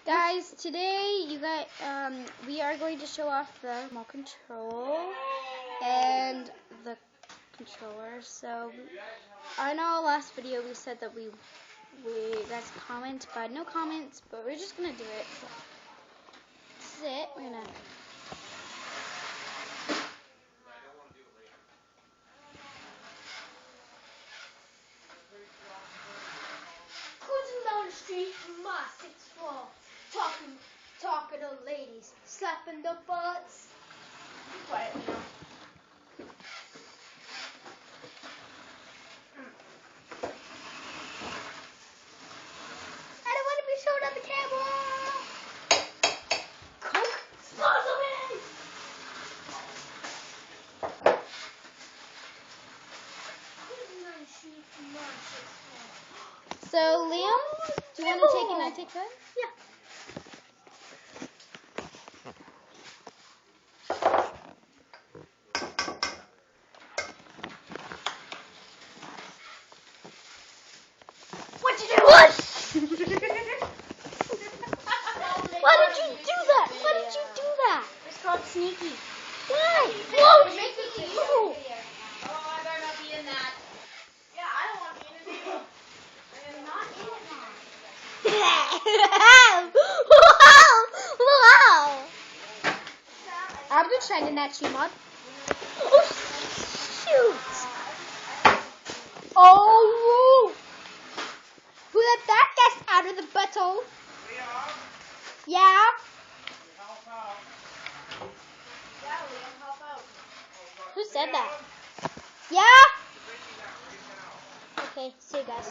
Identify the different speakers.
Speaker 1: Guys, today we are going to show off the remote control and the controller. So I know last video we said that we guys comment, but no comments, but we're just gonna do it. So this is it. We're gonna
Speaker 2: cruising down the street in my 6th floor, talking to ladies, slapping the butts. Be quiet now. I don't want to be shown on the camera. Coke, sponsor me. Cruising down the street in my 6th floor.
Speaker 1: So Liam, do you want to take it and I take that?
Speaker 2: Yeah. What you doing?
Speaker 1: What? Why did you do that? Why did you do that?
Speaker 2: It's called sneaky.
Speaker 1: Why?
Speaker 2: Whoa!
Speaker 1: Whoa!
Speaker 2: Oh, I better not be in that. Yeah, I don't want to be in it either. I am not in it, Mom.
Speaker 1: Wow! I've been trying to match you, Mom. Oh, shoot! Oh! Who let that guest out of the bottle? Yeah?
Speaker 2: Yeah, Liam, help out.
Speaker 1: Who said that? Yeah? Okay, see you guys.